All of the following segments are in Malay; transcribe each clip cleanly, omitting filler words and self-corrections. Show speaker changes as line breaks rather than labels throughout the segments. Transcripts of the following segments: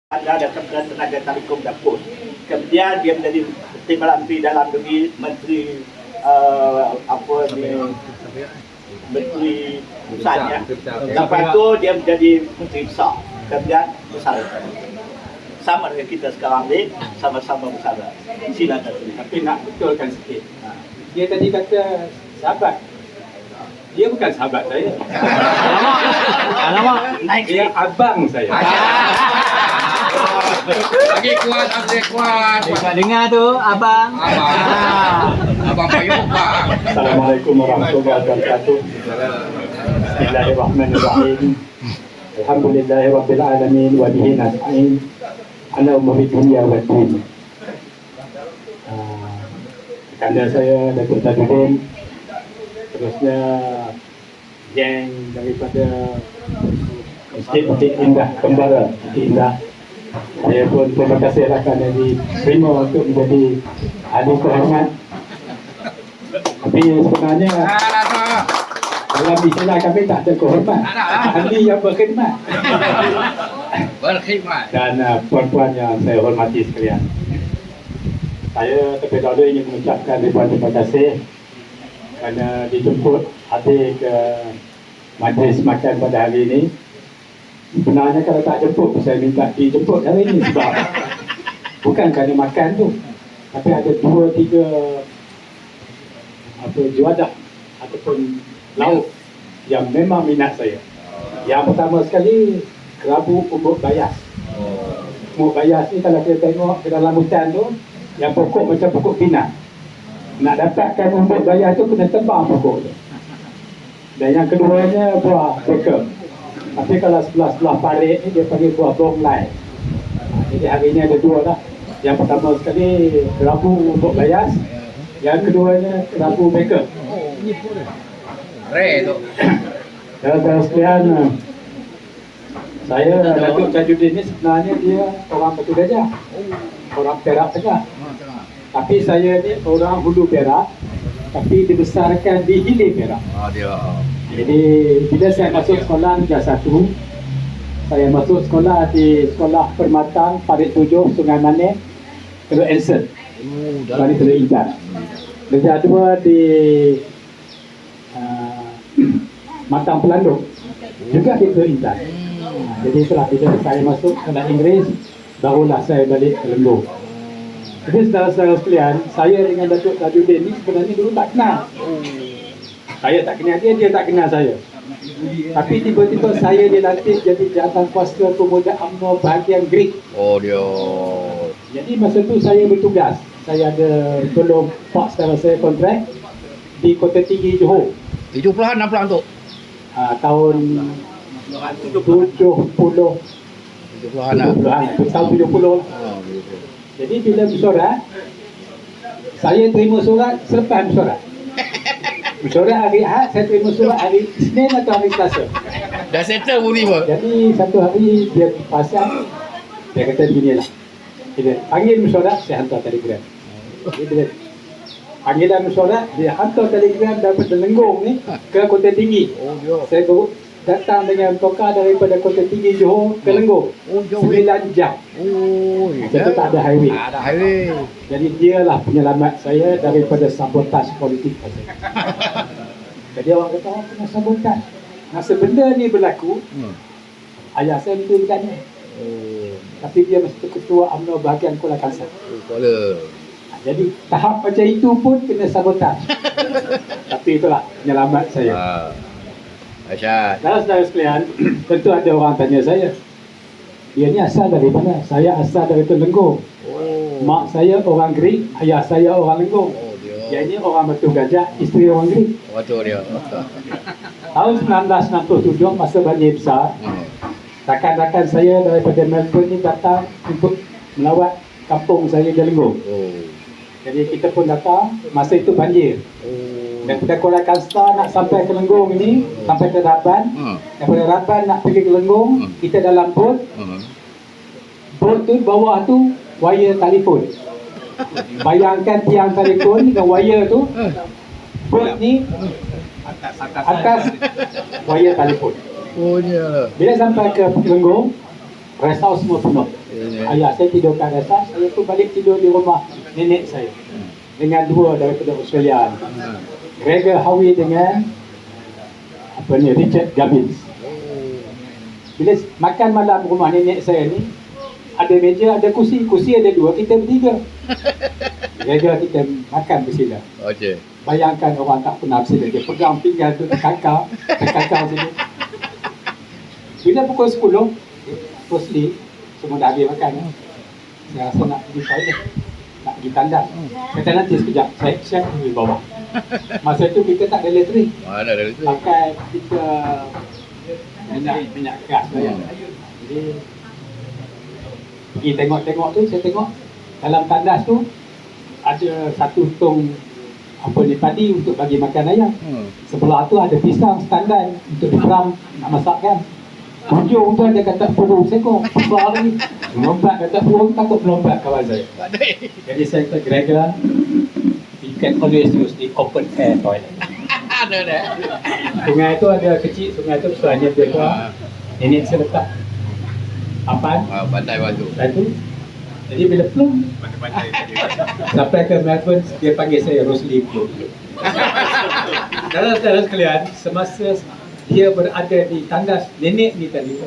ada Kementerian Tenaga Telekom dan Pos. Kemudian dia menjadi Timbalan Menteri Dalam Negeri, Menteri Menteri Pusat ya. Lepas itu dia menjadi Menteri Besar. Kemudian besar. Sama dengan kita sekarang ni, sama-sama besar. Silakan.
Tapi nak betulkan sikit. Dia tadi kata sahabat. Dia bukan sahabat saya.
Alamak.
Dia abang saya.
Lagi kuat, lagi kuat.
Tak dengar tu, abang.
Abang payung, Pak.
Assalamualaikum warahmatullahi wabarakatuh. Bismillahirrahmanirrahim. Alhamdulillahirabbil alamin wa bihi nasta'in. Ala umuri dunya wa din. Kerana saya Datuk Tajuddin, terusnya geng daripada Masjid Indah Kembara Indah. Saya pun terima kasih kerana diterima untuk menjadi ahli kehormat. Tapi sebenarnya dalam istilah kami tak ada kehormat, ahli yang berkhidmat.
Berkhidmat.
Dan puan-puan yang saya hormati sekalian, saya terlebih dahulu ingin mengucapkan ribuan terima kasih kerana dijemput hadir ke majlis makan pada hari ini. Sebenarnya kalau tak jemput, saya minta dijemput hari ini sebab bukan kerana makan tu, tapi ada 2-3 juadah ataupun lauk yang memang minat saya. Yang pertama sekali, kerabu umbuk bayas. Umbuk bayas ni kalau kita tengok ke dalam hutan tu, yang pokok macam pokok pinang. Nak dapatkan umbuk bayas tu kena tebang pokok tu. Dan yang keduanya buah beker. Tapi kalau sebelah-sebelah parit ni dia panggil buah bonglai. Jadi hari ini ada 2 lah. Yang pertama sekali kerabu umbuk bayas, yang keduanya kerabu beker.
Re tu.
Saudara sekalian, saya Datuk Tajuddin ni sebenarnya dia orang Batu Gajah, orang Perak Tengah. Tapi saya ni orang Hulu Perak, tapi dibesarkan di Hilir Perak.
Dia.
Jadi bila saya masuk sekolah Negeri 1, saya masuk sekolah di Sekolah Permatang Parit 7 Sungai Manis, Teluk Anson, dari Teluk Intan. Negeri 2 di Matang Pelanduk, juga di Teluk Intan. Jadi setelah bila saya masuk sekolah Inggeris, barulah saya balik ke Lembur. Jadi saudara-saudara sekalian, saya dengan Datuk Tajuddin ni sebenarnya dulu tak kenal. Saya tak kenal dia, dia tak kenal saya. Tapi tiba-tiba saya dilantik jadi Jabatan Kuasa Pemuda UMNO bahagian Greek.
Oh dia.
Jadi masa tu saya bertugas. Saya ada tolong pak saudara saya kontrak di Kota Tinggi Johor.
70-an 60-an tu.
Tahun 70.
70-an lah.
Tahun 70 lah. Jadi bila bersorak, saya terima surat selepas bersorak. Bersorak hari Ahad, saya terima surat hari Isnin atau hari Selasa.
Dah settle pun ni pun.
Jadi satu hari dia pasang, dia kata beginilah, dia panggil bersorak, saya hantar telegram. Jadi bila panggilan bersorak, dia hantar telegram daripada Lenggong ni ke Kota Tinggi.
Oh dia.
Saya baru datang dengan tokar daripada Kota Tinggi Johor ke Lenggong. 9 jam.
Oh,
Itu tak ada highway.
ada highway.
Jadi dialah penyelamat saya daripada sabotaj politik saya. Jadi orang kata, oh, kena sabotaj. Masa benda ni berlaku, ayah saya betul bertanya. Tapi dia mesti ketua UMNO bahagian Kuala Kangsar.
Kuala.
Jadi tahap macam itu pun kena sabotaj. Tapi itulah penyelamat saya.
Aisyah.
Saudara-saudara sekalian, tentu ada orang tanya saya, dia ni asal dari mana? Saya asal dari Telenggong. Mak saya orang Greek, ayah saya orang Lenggong. Dia ni orang Batu Gajah, isteri orang Greek.
Betul dia.
Tahun 1967 masa banjir besar, rakan-rakan saya daripada Melbourne ni datang untuk melawat kampung saya di Lenggong. Jadi kita pun datang, masa itu banjir. Daripada Kuala Kangsar nak sampai ke Lenggong ini, sampai ke Raban. Daripada Raban nak pergi ke Lenggong, kita dalam bot. Bot tu bawah tu wire telefon. Bayangkan tiang telefon dengan wire tu. Bot ni atas wire telefon.
Oh dia.
Bila sampai ke Lenggong, rest house semua penuh. Ayah saya tidur kat atas, saya pun balik tidur di rumah nenek saya. Dengan dua daripada Australia. Gregor Howe dengan Richard Gabbins. Bila makan malam rumah nenek saya ni, ada meja, ada kursi ada dua, kita bertiga. Gregor kita makan bersila.
Okey.
Bayangkan orang tak pernah bersila, dia pegang pinggan tu terkakar sini. Bila pukul 10, Rosli semua dah habis makan. Saya rasa nak pergi toilet, nak pergi tandas. Kata nanti sekejap, saya pergi bawah. Masa tu kita tak ada elektrik.
Mana ada itu?
Pakai kita minyak gas. Jadi pergi tengok tu, saya tengok dalam tandas tu ada satu tong padi untuk bagi makan ayam. Sebelah tu ada pisang standar untuk diperam nak masakkan. Hujung tu ada kata burung sekor, besar lagi. Melompat kata burung, takut melompat kawan saya. Jadi saya kata Gregor, you can always use the open air toilet.
Ada dah.
Sungai tu ada kecil, sungai tu besarnya dia keluar. Nenek saya letak papan.
Pandai baju.
Satu. Jadi bila plum, sampai ke Melbourne, dia panggil saya Rosli Plum. Saudara-saudara sekalian, semasa dia berada di tandas nenek ni tadi,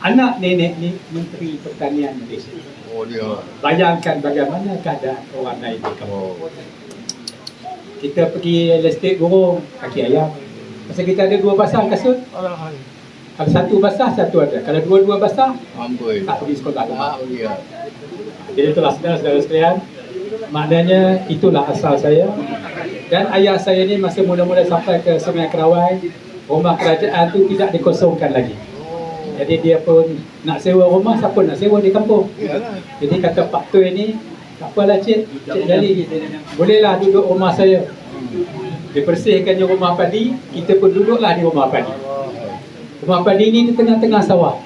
anak nenek ni Menteri Pertanian Malaysia.
Oh dia.
Bayangkan bagaimana keadaan orang lain di kampung. Kita pergi estate burung, kaki ayam. Masa kita ada 2 basah kasut. Kalau 1 basah, 1 ada. Kalau 2 basah,
Amboi.
tak pergi sekolah.
Dia.
Jadi itulah saudara-saudara sekalian. Maknanya itulah asal saya. Dan ayah saya ni masa mula-mula sampai ke Sungai Kerawai, rumah kerajaan tu tidak dikosongkan lagi. Jadi dia pun nak sewa rumah, siapa nak sewa di kampung. Jadi kata Pak Tui ni, tak apalah Cik Jali, bolehlah duduk rumah saya. Dibersihkannya rumah padi, kita pun duduklah di rumah padi. Rumah padi ni di tengah-tengah sawah.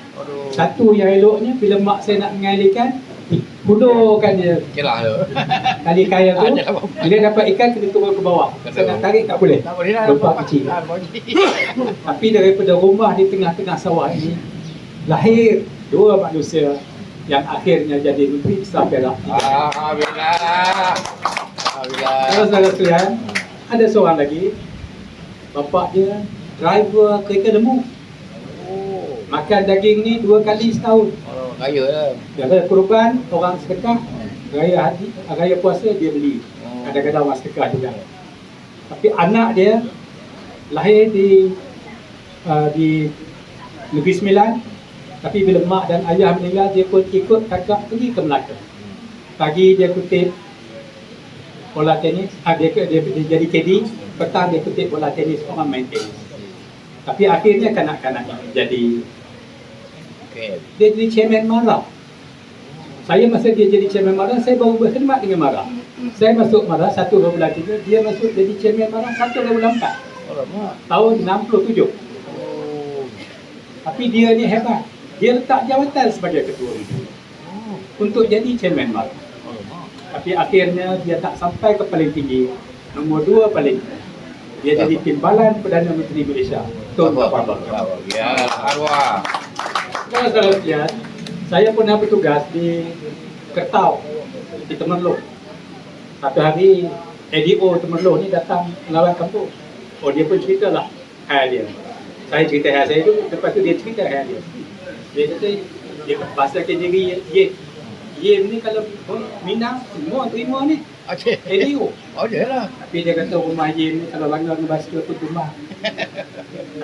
Satu yang eloknya, bila mak saya nak mengalihkan, hulurkan dia
Kelah tu.
tali kail tu. Bila dapat ikan, kena turun ke bawah. Saya nak tarik tak boleh.
Tak boleh dah.
Lompat kecil. Tapi daripada rumah di tengah-tengah sawah ini, lahir 2 manusia yang akhirnya jadi Menteri Besar Perak.
Alhamdulillah. Alhamdulillah.
Saudara-saudara sekalian, ada seorang lagi, bapak dia driver kereta lembu. Makan daging ni 2 kali setahun.
Kaya lah.
Raya kurban orang sedekah, raya puasa dia beli. Kadang-kadang orang sedekah juga. Tapi anak dia lahir di Negeri Sembilan. Tapi bila mak dan ayah meninggal, dia pun ikut kakak pergi ke Melaka. Pagi dia kutip bola tenis, dia jadi caddy. Petang dia kutip bola tenis, orang main tenis. Tapi akhirnya kanak-kanak jadi dia jadi chairman MARA. Saya masa dia jadi chairman MARA, saya baru berkhidmat dengan MARA. Saya masuk MARA 1.3, dia masuk jadi chairman MARA 1.4. Tahun 67. Tapi dia ni hebat. Dia letak jawatan sebagai ketua untuk jadi chairman MARA. Tapi akhirnya dia tak sampai ke paling tinggi. Nombor 2 paling tinggi. Dia jadi timbalan Perdana Menteri Malaysia. Tun Muhammad.
Ya, arwah.
Saudara sekalian, saya pernah bertugas di Kertau, di Temerloh. Satu hari, ADO Temerloh ni datang melawat kampung. Oh, dia pun ceritalah hal dia. Saya cerita hal saya tu, lepas tu dia cerita hal dia. Dia kata, dia bahaskan diri Yem ni kalau Minang, semua terima ni.
Okey.
ADO.
Oh, dia lah.
Tapi dia kata rumah Yem ni kalau langgar dengan basikal tu rumah.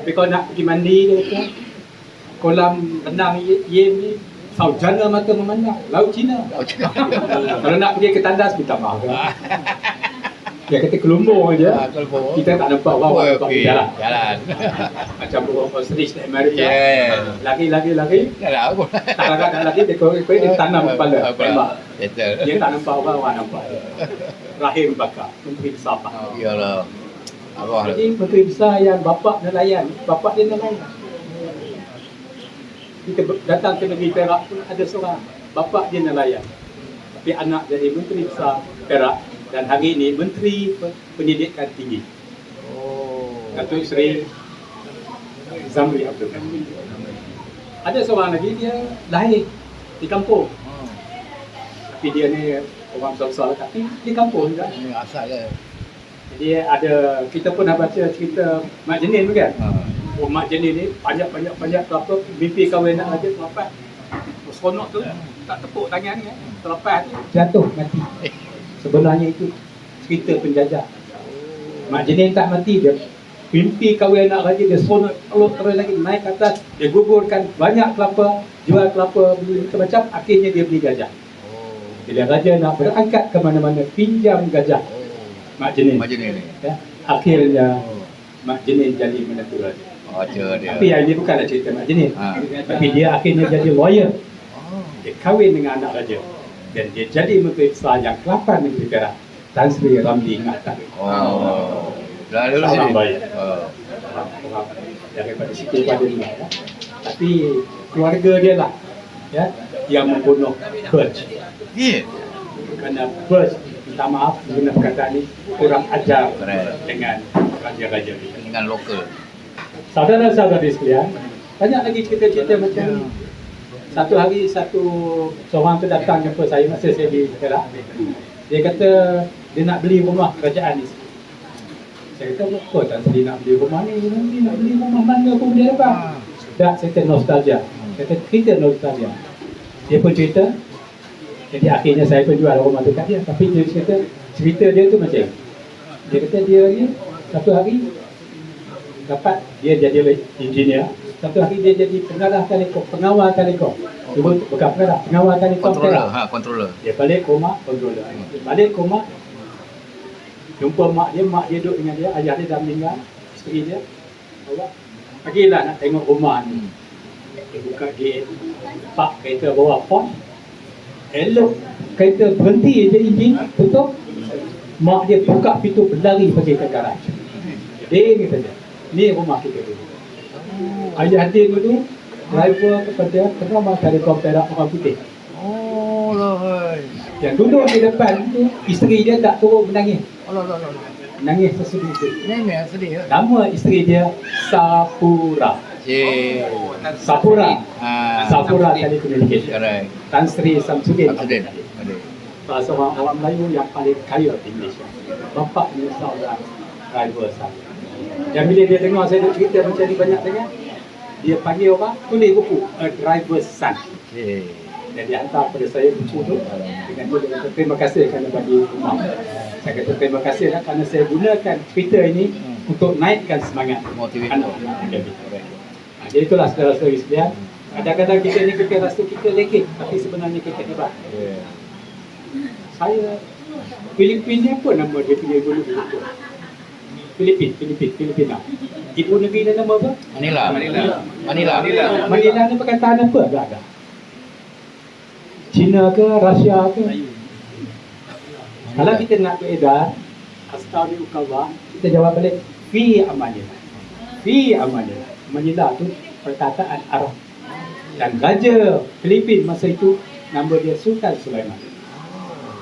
Tapi kau nak pergi mandi, dia kata, kolam renang Yem ni saujana mata memandang, Laut Cina. Kalau nak pergi ke tandas, minta maaf. Dia kata kelumbung aja. Kita tak nampak orang nampak jalan. Macam burung ostrich di Amerika. Lagi.
Dah lah aku.
Tak lagi dia tanam kepala. Tembak.
Betul.
Dia tak nampak orang nampak. Rahim bakar, Menteri Besar.
Iyalah. Arwah.
Jadi Menteri Besar yang bapak nelayan, bapak dia nelayan. Kita datang ke negeri Perak pun ada seorang, bapak dia nelayan. Tapi anak jadi Menteri Besar Perak dan hari ini Menteri Pendidikan Tinggi. Datuk Seri Zamri Abdul Karim. Ada seorang lagi, dia lahir di kampung. Tapi dia ni orang besar tapi di kampung juga.
Ini asal dia.
Jadi kita pun dah baca cerita Mak Jenin tu kan. Oh, Mak Jenin ni banyak apa mimpi kahwin nak aja selepas. Seronok tu tak tepuk tangan kan. Selepas tu jatuh mati. Sebenarnya itu cerita penjajah. Mak Jenin tak mati dia. Mimpi kahwin anak raja dia seronok terus lagi naik ke atas, dia gugurkan banyak kelapa, jual kelapa macam-macam, akhirnya dia beli gajah. Bila raja nak berangkat ke mana-mana pinjam gajah Mak Jenin.
Mak Jenin ni.
Ya, akhirnya Mak Jenin jadi menantu raja.
Baca dia.
Tapi yang ini bukanlah cerita Mak Jenin. Tapi dia akhirnya jadi lawyer. Dia kahwin dengan anak raja. Dan dia jadi Menteri Besar yang ke-8 Negeri Perak. Tan Sri Ramli Ingatan.
Oh. Dah dulu
Salam
sini.
baik. Orang daripada situ pada dia. Ya. Tapi keluarga dia lah ya, yang membunuh Burj.
Ya.
Kerana Burj, minta maaf guna perkataan ni, kurang ajar
Correct.
dengan raja-raja ni.
Dengan lokal.
Saudara-saudari sekalian, banyak lagi cerita-cerita macam ni. Satu hari seorang tu datang jumpa saya masa saya di Perak. Dia kata dia nak beli rumah kerajaan ni. Saya kata betul tak Sri nak beli rumah ni? Dia nak beli rumah mana pun dia dapat. Tak, saya kata nostalgia. Saya kata cerita nostalgia. Dia pun cerita. Jadi akhirnya saya pun jual rumah dekat dia. Tapi dia cerita dia tu macam dia kata dia ni satu hari dapat dia jadi engineer. Satu hari dia jadi pengarah telekom, pengawal telekom. Dia bukan pengarah, pengawal telekom.
Controller, controller.
Dia balik ke rumah, controller. Dia balik ke rumah, jumpa mak dia duduk dengan dia, ayah dia dah meninggal, isteri dia. Bawa, pergilah nak tengok rumah ni. Dia buka gate, pak kereta bawa pos. Elok, kereta berhenti je enjin, tutup. Mak dia buka pintu, berlari pergi ke garaj. Dia ni saja. Ni rumah kita dulu. Ayah dia dulu driver kepada pengawal telekom Perak orang putih.
Oh lah.
Yang duduk di depan tu, isteri dia tak turun menangis.
Allah.
Menangis sesedih.
Ini sedih ya.
Nama isteri dia Sapura. Sapura. Sapura Telecommunication.
Correct.
Tan Sri Samsudin.
Samsudin.
Salah seorang orang Melayu yang paling kaya di Malaysia. Bapaknya seorang driver saya. Dan bila dia dengar saya duk cerita macam ni banyak dengar, dia panggil orang tulis buku A Driver's Son. Dan dia hantar kepada saya buku tu. Dengan tu dia kata terima kasih kerana bagi rumah. Saya kata terima kasih kerana saya gunakan cerita ini untuk naikkan semangat anak-anak akademik. Jadi itulah saudara-saudari sekalian. Kadang-kadang kita ni kita rasa kita lekeh, tapi sebenarnya kita hebat. Saya Filipin ni apa nama dia punya dulu? Filipina. Ibu negeri dia nama apa?
Manila
Manila ni perkataan apa agak-agak? Cina ke, Rusia ke? Kalau kita nak beredar, Astagfirullah, kita jawab balik, Fi Amanillah. Manila tu perkataan Arab. Dan Raja Filipin masa itu, nama dia Sultan Sulaiman.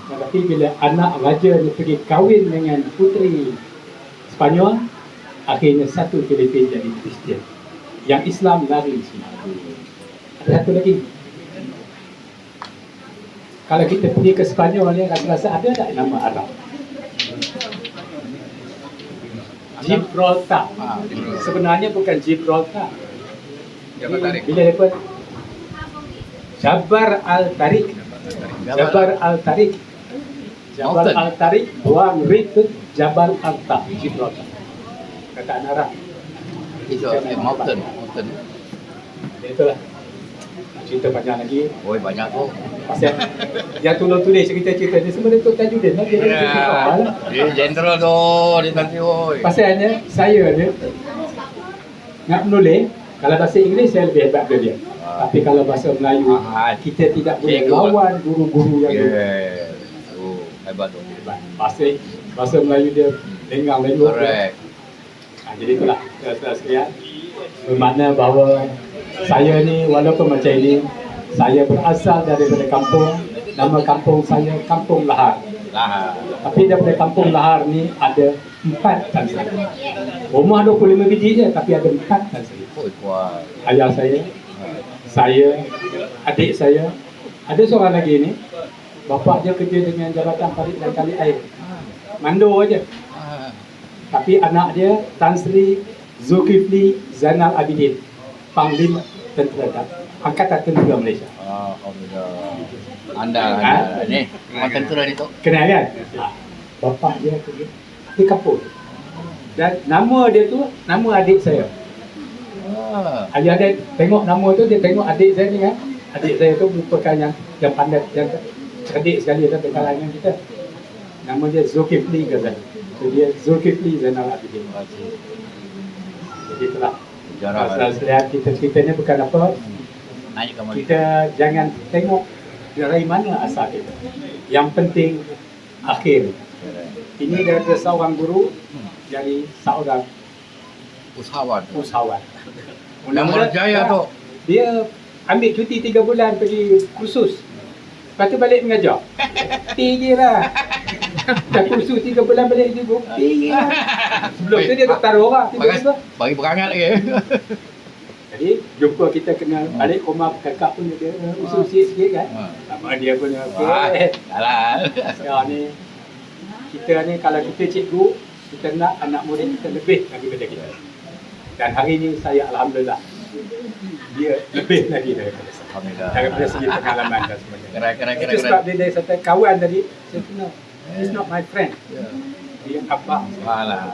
Tetapi bila anak raja ni pergi kahwin dengan puteri Spanyol, akhirnya satu Filipin jadi Kristian. Yang Islam lari semua. Ada satu lagi. Kalau kita pergi ke Spanyol ni, rasa-rasa ada tak nama Arab? Gibraltar. Sebenarnya bukan Gibraltar. Bila dia pun Jabar Al-Tariq. Jabal Al-Tariq, buang rit tu Jabal Al-Tariq, Gibraltar. Kataan Arab.
Itu mountain.
Itulah. Cerita panjang lagi.
Oh banyak tu.
Pasal yang tulis cerita-cerita ni semua Datuk Tajuddin lah.
Dia general tu, dia nanti oi.
Pasalnya saya ni nak menulis, kalau bahasa Inggeris saya lebih hebat dari dia. Tapi kalau bahasa Melayu, kita tidak boleh lawan guru-guru yang
Hebat tu.
Bahasa Melayu dia dengar Melayu.
Correct.
Jadi itulah saudara sekalian. Bermakna bahawa saya ni walaupun macam ini, saya berasal daripada kampung. Nama kampung saya Kampung Lahar. Tapi daripada Kampung Lahar ni ada 4 Tan Sri. Rumah 25 biji je tapi ada 4 Tan Sri. Ayah saya, adik saya, ada seorang lagi ni. Bapak dia kerja dengan Jabatan Parit dan Kali Air. Mando aja. Tapi anak dia Tan Sri Zulkifli Zainal Abidin, Panglima Tentera Angkatan Tentera Malaysia.
Alhamdulillah. Anda ni orang tentera ni tu.
Kenal kan? Bapak dia kerja di kampung. Dan nama dia tu nama adik saya. Adik tengok nama tu, dia tengok adik saya ni kan. Adik saya tu merupakan yang pandai, yang cerdik sekali dalam kalangan kita. Nama dia Zulkifli Ghazali. So dia Zulkifli Zainal Abidin. Jadi itulah masalah sekalian, kita ni bukan apa. Kita jangan tengok dari mana asal kita. Yang penting akhir. Ini dari seorang guru, dari seorang usahawan.
Yang berjaya tu.
Dia ambil cuti 3 bulan pergi kursus. Lepas tu balik mengajar. Tinggi lah. Dah kursus 3 bulan balik je tinggi lah. Sebelum tu dia tak taruh orang tiba-tiba.
Bagi berangat lagi.
Jadi jumpa kita kena balik rumah kakak pun dia usul sikit kan. Sama dia pun okey.
Halal.
Ya ni kita ni kalau kita cikgu, kita nak anak murid kita lebih daripada kita. Dan hari ni saya alhamdulillah dia lebih lagi daripada saya.
Alhamdulillah.
Daripada segi pengalaman dan sebagainya.
Keren.
Itu sebab dia dari satu kawan tadi, saya kenal. He's not my friend. Dia abang.
Alah.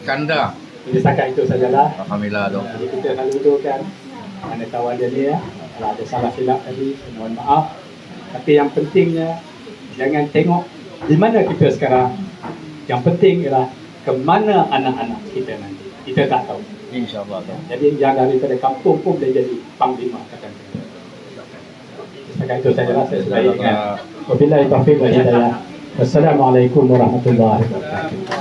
Kanda.
Jadi setakat itu sajalah.
Alhamdulillah tu.
Jadi kita selalu doakan mana kawan dia ni ya. Kalau ada salah silap tadi, mohon maaf. Tapi yang pentingnya jangan tengok di mana kita sekarang. Yang penting ialah ke mana anak-anak kita nanti. Kita tak tahu.
InsyaAllah tu.
Jadi yang daripada kampung pun boleh jadi panglima katakan. Setakat itu sajalah saya sudah ingat. Wabillahi taufiq wal hidayah. Wassalamualaikum warahmatullahi wabarakatuh.